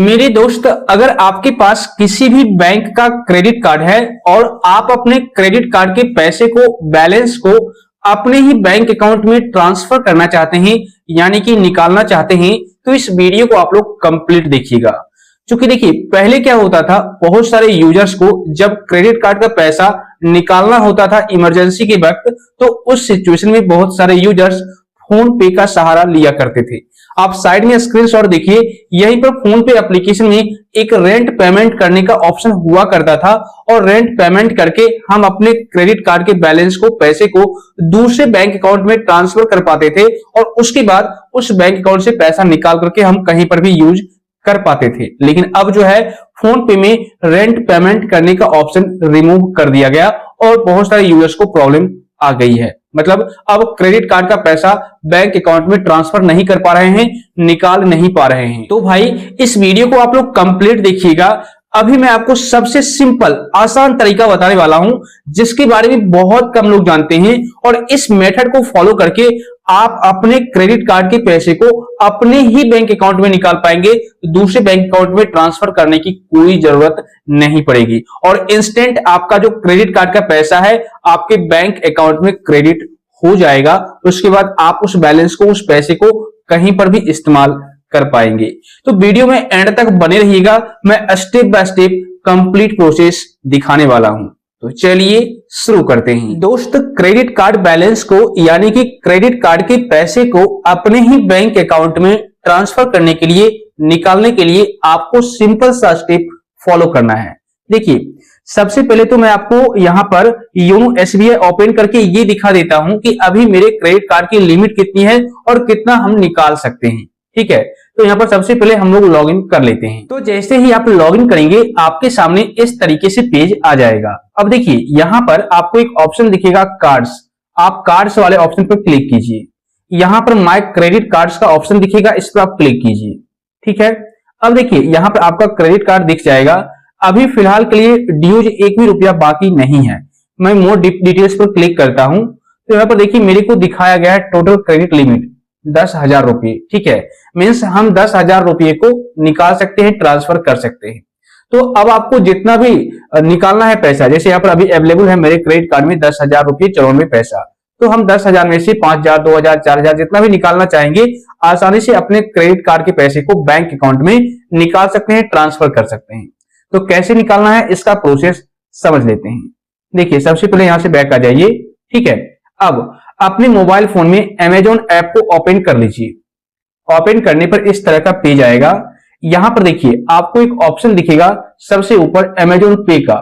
मेरे दोस्त, अगर आपके पास किसी भी बैंक का क्रेडिट कार्ड है और आप अपने क्रेडिट कार्ड के पैसे को, बैलेंस को अपने ही बैंक अकाउंट में ट्रांसफर करना चाहते हैं, यानी कि निकालना चाहते हैं, तो इस वीडियो को आप लोग कंप्लीट देखिएगा। क्योंकि देखिए, पहले क्या होता था, बहुत सारे यूजर्स को जब क्रेडिट कार्ड का पैसा निकालना होता था इमरजेंसी के वक्त, तो उस सिचुएशन में बहुत सारे यूजर्स फोन पे का सहारा लिया करते थे। आप साइड में स्क्रीनशॉट देखिए, यहीं पर फोन पे एप्लीकेशन में एक रेंट पेमेंट करने का ऑप्शन हुआ करता था और रेंट पेमेंट करके हम अपने क्रेडिट कार्ड के बैलेंस को, पैसे को दूसरे बैंक अकाउंट में ट्रांसफर कर पाते थे और उसके बाद उस बैंक अकाउंट से पैसा निकाल करके हम कहीं पर भी यूज कर पाते थे। लेकिन अब जो है, फोन पे में रेंट पेमेंट करने का ऑप्शन रिमूव कर दिया गया और बहुत सारे यूजर्स को प्रॉब्लम आ गई है। मतलब अब क्रेडिट कार्ड का पैसा बैंक अकाउंट में ट्रांसफर नहीं कर पा रहे हैं, निकाल नहीं पा रहे हैं। तो भाई, इस वीडियो को आप लोग कंप्लीट देखिएगा। अभी मैं आपको सबसे सिंपल, आसान तरीका बताने वाला हूं, जिसके बारे में बहुत कम लोग जानते हैं, और इस मेथड को फॉलो करके आप अपने क्रेडिट कार्ड के पैसे को अपने ही बैंक अकाउंट में निकाल पाएंगे। दूसरे बैंक अकाउंट में ट्रांसफर करने की कोई जरूरत नहीं पड़ेगी और इंस्टेंट आपका जो क्रेडिट कार्ड का पैसा है आपके बैंक अकाउंट में क्रेडिट हो जाएगा। उसके बाद आप उस बैलेंस को, उस पैसे को कहीं पर भी इस्तेमाल कर पाएंगे। तो वीडियो में एंड तक बने रहिएगा, मैं step by step complete process दिखाने वाला हूं। तो चलिए शुरू करते हैं। दोस्त, क्रेडिट कार्ड बैलेंस को, यानी कि क्रेडिट कार्ड के पैसे को अपने ही बैंक अकाउंट में ट्रांसफर करने के लिए, निकालने के लिए आपको सिंपल सा स्टेप फॉलो करना है। देखिए, सबसे पहले तो मैं आपको यहां पर योनो एसबीआई ओपन करके ये दिखा देता हूं कि अभी मेरे क्रेडिट कार्ड की लिमिट कितनी है और कितना हम निकाल सकते हैं। ठीक है, तो यहाँ पर सबसे पहले हम लोग लॉगिन कर लेते हैं। तो जैसे ही आप लॉगिन करेंगे, आपके सामने इस तरीके से पेज आ जाएगा। अब देखिए, यहाँ पर आपको एक ऑप्शन दिखेगा कार्ड्स। आप कार्ड्स वाले ऑप्शन पर क्लिक कीजिए। यहाँ पर माय क्रेडिट कार्ड्स का ऑप्शन दिखेगा, इस पर आप क्लिक कीजिए। ठीक है, अब देखिए, यहाँ पर आपका क्रेडिट कार्ड दिख जाएगा। अभी फिलहाल के लिए ड्यूज एक भी रुपया बाकी नहीं है। मैं मोर डिटेल्स पर क्लिक करता हूं, तो यहाँ पर देखिए मेरे को दिखाया गया है टोटल क्रेडिट लिमिट 10,000 रुपये। ठीक है, मीन्स हम 10,000 रुपये को निकाल सकते हैं, ट्रांसफर कर सकते हैं। तो अब आपको जितना भी निकालना है पैसा, जैसे यहाँ पर अभी अवेलेबल है मेरे क्रेडिट कार्ड में 10,000 रुपये 94 पैसा, तो हम 10,000 में से 5,000, 2,000, 4,000 जितना भी निकालना चाहेंगे, आसानी से अपने क्रेडिट कार्ड के पैसे को बैंक अकाउंट में निकाल सकते हैं, ट्रांसफर कर सकते हैं। तो कैसे निकालना है, इसका प्रोसेस समझ लेते हैं। देखिए, सबसे पहले यहां से बैक आ जाइए। ठीक है, अब अपने मोबाइल फोन में अमेजॉन ऐप को ओपन कर लीजिए। ओपन करने पर इस तरह का पेज आएगा। यहां पर देखिए, आपको एक ऑप्शन दिखेगा सबसे ऊपर अमेजॉन पे का,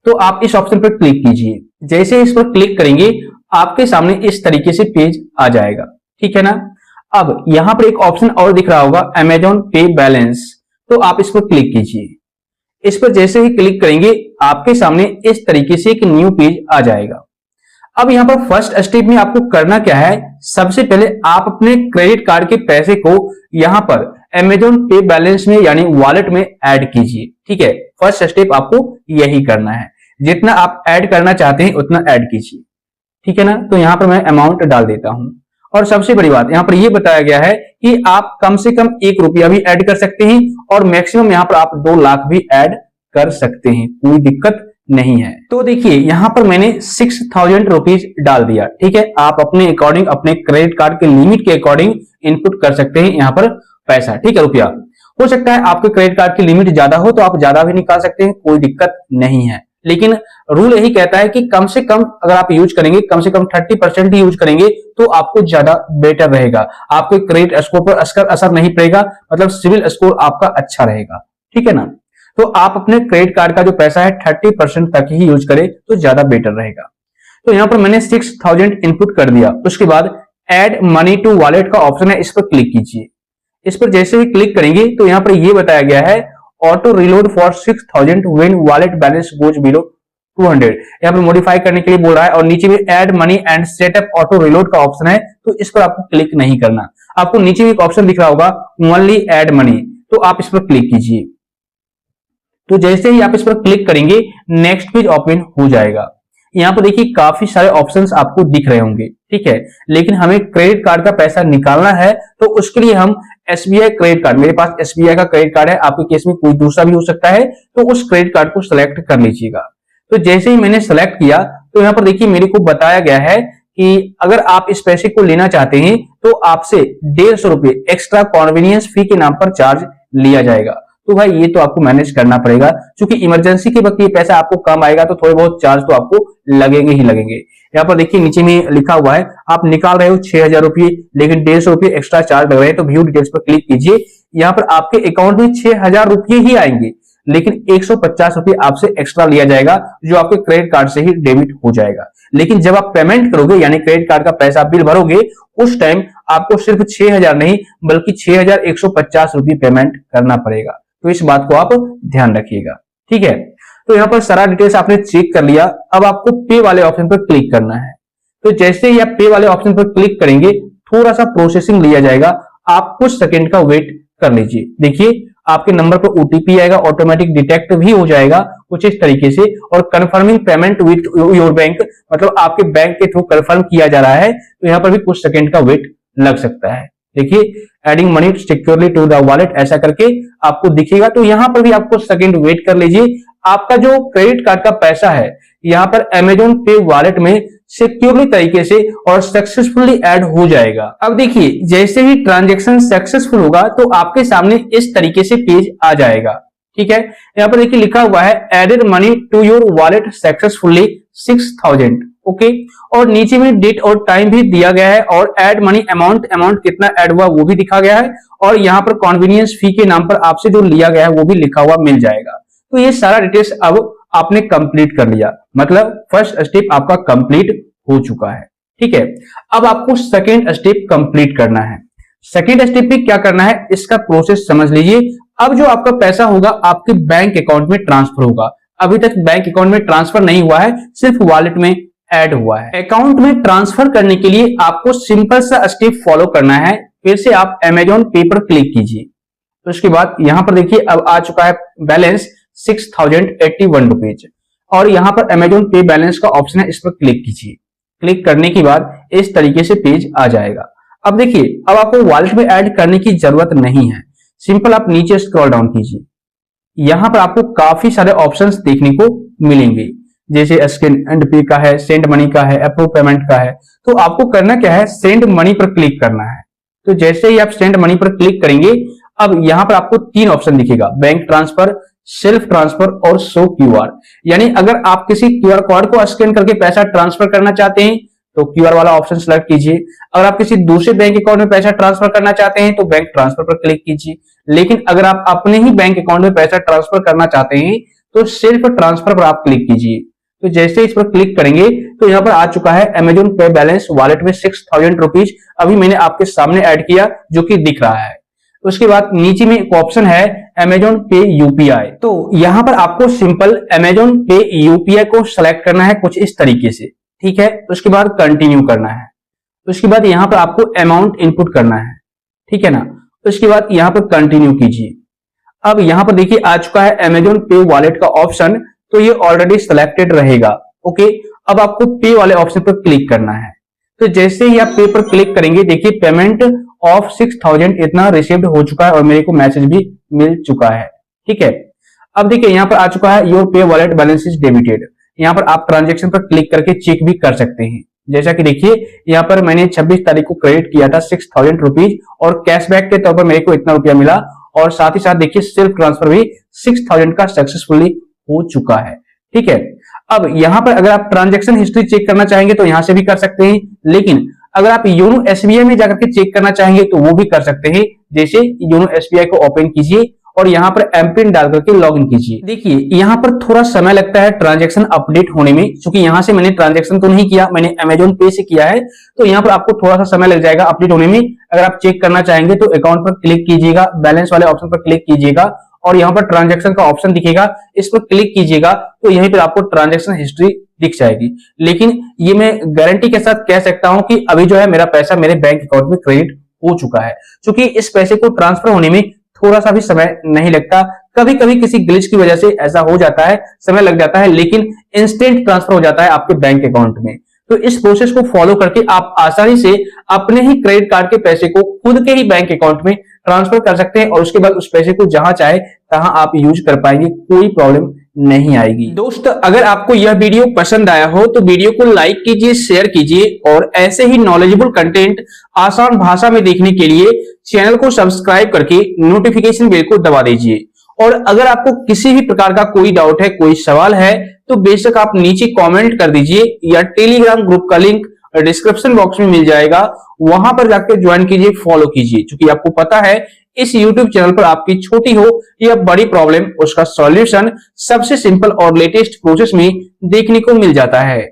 तो आप इस ऑप्शन पर क्लिक कीजिए। जैसे इस पर क्लिक करेंगे, आपके सामने इस तरीके से पेज आ जाएगा। ठीक है ना। अब यहां पर एक ऑप्शन और दिख रहा होगा, अमेजॉन पे बैलेंस, तो आप इस पर क्लिक कीजिए। इस पर जैसे ही क्लिक करेंगे, आपके सामने इस तरीके से एक न्यू पेज आ जाएगा। अब यहां पर फर्स्ट स्टेप में आपको करना क्या है, सबसे पहले आप अपने क्रेडिट कार्ड के पैसे को यहां पर अमेजॉन पे बैलेंस में, यानी वॉलेट में ऐड कीजिए। ठीक है, फर्स्ट स्टेप आपको यही करना है। जितना आप ऐड करना चाहते हैं उतना ऐड कीजिए। ठीक है ना। तो यहां पर मैं अमाउंट डाल देता हूं और सबसे बड़ी बात, यहां पर यह बताया गया है कि आप कम से कम 1 रुपया भी ऐड कर सकते हैं और मैक्सिमम यहां पर आप 2 लाख भी ऐड कर सकते हैं, कोई दिक्कत नहीं है। तो देखिए, यहां पर मैंने 6,000 रुपीज डाल दिया। ठीक है, आप अपने अकॉर्डिंग, अपने क्रेडिट कार्ड के लिमिट के अकॉर्डिंग इनपुट कर सकते हैं यहां पर पैसा। ठीक है, रुपया। हो सकता है आपके क्रेडिट कार्ड की लिमिट ज्यादा हो तो आप ज्यादा भी निकाल सकते हैं, कोई दिक्कत नहीं है। लेकिन रूल यही कहता है कि कम से कम अगर आप यूज करेंगे, कम से कम 30% ही यूज करेंगे तो आपको ज्यादा बेटर रहेगा। आपके क्रेडिट स्कोर पर असर नहीं पड़ेगा, मतलब सिविल स्कोर आपका अच्छा रहेगा। ठीक है ना। तो आप अपने क्रेडिट कार्ड का जो पैसा है 30% तक ही यूज करें तो ज्यादा बेटर रहेगा। तो यहां पर मैंने 6,000 इनपुट कर दिया। उसके बाद ऐड मनी टू वॉलेट का ऑप्शन है, इस पर क्लिक कीजिए। इस पर जैसे ही क्लिक करेंगे तो यहां पर यह बताया गया है auto reload for 6,000 when wallet balance goes below 200। यहां पर मॉडिफाई करने के लिए बोल रहा है और नीचे में add money and setup auto reload का ऑप्शन है, तो इस पर आपको क्लिक नहीं करना। आपको नीचे में एक ऑप्शन दिख रहा होगा ओनली ऐड मनी, तो आप इस पर क्लिक कीजिए। तो जैसे ही आप इस पर क्लिक करेंगे, नेक्स्ट पेज ओपन हो जाएगा। यहां पर देखिए काफी सारे ऑप्शंस आपको दिख रहे होंगे। ठीक है। लेकिन हमें क्रेडिट कार्ड का पैसा निकालना है तो उसके लिए हम एसबीआई क्रेडिट कार्ड, मेरे पास एसबीआई का क्रेडिट कार्ड है, आपके केस में कोई दूसरा भी हो सकता है, तो उस क्रेडिट कार्ड को सिलेक्ट कर लीजिएगा। तो जैसे ही मैंने सेलेक्ट किया तो यहाँ पर देखिए मेरे को बताया गया है कि अगर आप इस पैसे को लेना चाहते हैं तो आपसे 150 रुपए एक्स्ट्रा कॉन्वीनियंस फी के नाम पर चार्ज लिया जाएगा। तो भाई ये तो आपको मैनेज करना पड़ेगा, क्योंकि इमरजेंसी के वक्त ये पैसा आपको कम आएगा तो थोड़े बहुत चार्ज तो आपको लगेंगे ही लगेंगे। यहाँ पर देखिए नीचे में लिखा हुआ है आप निकाल रहे हो 6000 रुपये, लेकिन 150 रुपये एक्स्ट्रा चार्ज लग रहे हैं, तो व्यू डिटेल्स पर क्लिक कीजिए। यहाँ पर आपके अकाउंट में 6000 रुपये ही आएंगे, लेकिन 150 रुपये आपसे एक्स्ट्रा लिया जाएगा जो आपके क्रेडिट कार्ड से ही डेबिट हो जाएगा। लेकिन जब आप पेमेंट करोगे यानी क्रेडिट कार्ड का पैसा बिल भरोगे, उस टाइम आपको सिर्फ 6000 नहीं बल्कि 6150 रुपये पेमेंट करना पड़ेगा। तो इस बात को आप ध्यान रखिएगा, ठीक है। तो यहाँ पर सारा डिटेल्स आपने चेक कर लिया, अब आपको पे वाले ऑप्शन पर क्लिक करना है। तो जैसे ही आप पे वाले ऑप्शन पर क्लिक करेंगे थोड़ा सा प्रोसेसिंग लिया जाएगा, आप कुछ सेकंड का वेट कर लीजिए। देखिए आपके नंबर पर ओटीपी आएगा, ऑटोमेटिक डिटेक्ट भी हो जाएगा कुछ इस तरीके से, और confirming payment with your bank, मतलब आपके बैंक के थ्रू कंफर्म किया जा रहा है, तो यहाँ पर भी कुछ सेकंड का वेट लग सकता है। देखिए adding money securely to the wallet ऐसा करके आपको दिखेगा, तो यहाँ पर भी आपको सेकंड वेट कर लीजिए। आपका जो क्रेडिट कार्ड का पैसा है यहाँ पर अमेजॉन पे वॉलेट में सिक्योरली तरीके से और सक्सेसफुली ऐड हो जाएगा। अब देखिए जैसे ही ट्रांजैक्शन सक्सेसफुल होगा तो आपके सामने इस तरीके से पेज आ जाएगा, ठीक है। यहाँ पर देखिए लिखा हुआ है added money to your wallet successfully 6000, okay. और नीचे में डेट और टाइम भी दिया गया है, और ऐड मनी अमाउंट कितना ऐड हुआ वो भी दिखा गया है, और यहाँ पर कॉन्वीनियंस फी के नाम पर आपसे जो लिया गया है वो भी लिखा हुआ मिल जाएगा। तो ये सारा डिटेल्स अब आपने कंप्लीट कर लिया, मतलब फर्स्ट स्टेप आपका कंप्लीट हो चुका है, ठीक है। अब आपको सेकेंड स्टेप कंप्लीट करना है। सेकेंड स्टेप पे क्या करना है इसका प्रोसेस समझ लीजिए। अब जो आपका पैसा होगा आपके बैंक अकाउंट में ट्रांसफर होगा। अभी तक बैंक अकाउंट में ट्रांसफर नहीं हुआ है, सिर्फ वॉलेट में ऐड हुआ है। अकाउंट में ट्रांसफर करने के लिए आपको सिंपल सा स्टेप फॉलो करना है। फिर से आप अमेजॉन पे पर क्लिक कीजिए, तो उसके बाद यहां पर देखिए अब आ चुका है बैलेंस 6081 रुपीज, और यहां पर अमेजॉन पे बैलेंस का ऑप्शन है, इस पर क्लिक कीजिए। क्लिक करने के बाद इस तरीके से पेज आ जाएगा। अब देखिए अब आपको वॉलेट में ऐड करने की जरूरत नहीं है, सिंपल आप नीचे स्क्रॉल डाउन कीजिए। यहां पर आपको काफी सारे ऑप्शंस देखने को मिलेंगे, जैसे स्कैन एंड पे का है, सेंड मनी का है, अप्रूव पेमेंट का है। तो आपको करना क्या है, सेंड मनी पर क्लिक करना है। तो जैसे ही आप सेंड मनी पर क्लिक करेंगे अब यहां पर आपको 3 ऑप्शन दिखेगा, बैंक ट्रांसफर, सेल्फ ट्रांसफर और शो क्यूआर। यानी अगर आप किसी क्यूआर कोड को स्कैन करके पैसा ट्रांसफर करना चाहते हैं तो क्यूआर वाला ऑप्शन सेलेक्ट कीजिए। अगर आप किसी दूसरे बैंक अकाउंट में पैसा ट्रांसफर करना चाहते हैं तो बैंक ट्रांसफर पर क्लिक कीजिए। लेकिन अगर आप अपने ही बैंक अकाउंट में पैसा ट्रांसफर करना चाहते हैं तो सिर्फ ट्रांसफर पर आप क्लिक कीजिए। तो जैसे इस पर क्लिक करेंगे तो यहाँ पर आ चुका है अमेजॉन पे बैलेंस वॉलेट में 6000 रुपीज, अभी मैंने आपके सामने ऐड किया जो कि दिख रहा है। उसके बाद नीचे में एक ऑप्शन है अमेजॉन पे यूपीआई। तो यहां पर आपको सिंपल अमेजॉन पे यूपीआई को सिलेक्ट करना है कुछ इस तरीके से, ठीक है। उसके बाद कंटिन्यू करना है। उसके बाद यहां पर आपको अमाउंट इनपुट करना है, ठीक है ना। उसके बाद यहां पर कंटिन्यू कीजिए। अब यहां पर देखिए आ चुका है अमेजॉन पे वॉलेट का ऑप्शन, तो ये ऑलरेडी सिलेक्टेड रहेगा, ओके। अब आपको पे वाले ऑप्शन पर क्लिक करना है। तो जैसे ही आप पे पर क्लिक करेंगे देखिए पेमेंट ऑफ 6000 इतना रिसीव्ड हो चुका है और मेरे को मैसेज भी मिल चुका है, ठीक है। अब देखिए यहाँ पर आ चुका है योर पे वॉलेट बैलेंस इज डेबिटेड। यहाँ पर आप ट्रांजेक्शन पर क्लिक करके चेक भी कर सकते हैं। जैसा कि देखिए यहाँ पर मैंने 26 तारीख को क्रेडिट किया था 6000 रुपीज, और कैशबैक के तौर पर मेरे को इतना रुपया मिला, और साथ ही साथ देखिए सेल्फ ट्रांसफर भी 6000 का सक्सेसफुली हो चुका है, ठीक है। अब यहां पर अगर आप ट्रांजैक्शन हिस्ट्री चेक करना चाहेंगे तो यहां से भी कर सकते हैं, लेकिन अगर आप योनो एसबीआई में जाकर के चेक करना चाहेंगे तो वो भी कर सकते हैं। जैसे योनो एसबीआई को ओपन कीजिए और यहां पर एमपिन डाल करके लॉग इन कीजिए। देखिए यहां पर थोड़ा समय लगता है ट्रांजैक्शन अपडेट होने में, क्योंकि यहां से मैंने ट्रांजैक्शन तो नहीं किया, मैंने अमेजॉन पे से किया है, तो यहां पर आपको थोड़ा सा समय लग जाएगा अपडेट होने में। अगर आप चेक करना चाहेंगे तो अकाउंट पर क्लिक कीजिएगा, बैलेंस वाले ऑप्शन पर क्लिक कीजिएगा और यहाँ पर ट्रांजैक्शन का ऑप्शन दिखेगा, इस पर क्लिक कीजिएगा तो यहीं पर आपको ट्रांजैक्शन हिस्ट्री दिख जाएगी। लेकिन ये मैं गारंटी के साथ कह सकता हूं कि अभी जो है मेरा पैसा मेरे बैंक अकाउंट में क्रेडिट हो चुका है, क्योंकि इस पैसे को ट्रांसफर होने में थोड़ा सा भी समय नहीं लगता। कभी कभी किसी ग्लिच की वजह से ऐसा हो जाता है, समय लग जाता है, लेकिन इंस्टेंट ट्रांसफर हो जाता है आपके बैंक अकाउंट में। तो इस प्रोसेस को फॉलो करके आप आसानी से अपने ही क्रेडिट कार्ड के पैसे को खुद के ही बैंक अकाउंट में ट्रांसफर कर सकते हैं और उसके बाद उस पैसे को जहां चाहे तहां आप यूज कर पाएंगे, कोई प्रॉब्लम नहीं आएगी। दोस्त, अगर आपको यह वीडियो पसंद आया हो तो वीडियो को लाइक कीजिए, शेयर कीजिए और ऐसे ही नॉलेजेबल कंटेंट आसान भाषा में देखने के लिए चैनल को सब्सक्राइब करके नोटिफिकेशन बेल को दबा दीजिए। और अगर आपको किसी भी प्रकार का कोई डाउट है, कोई सवाल है, तो बेशक आप नीचे कमेंट कर दीजिए या टेलीग्राम ग्रुप का लिंक डिस्क्रिप्शन बॉक्स में मिल जाएगा, वहां पर जाकर ज्वाइन कीजिए, फॉलो कीजिए। क्योंकि आपको पता है इस YouTube चैनल पर आपकी छोटी हो या बड़ी प्रॉब्लम, उसका सॉल्यूशन सबसे सिंपल और लेटेस्ट प्रोसेस में देखने को मिल जाता है।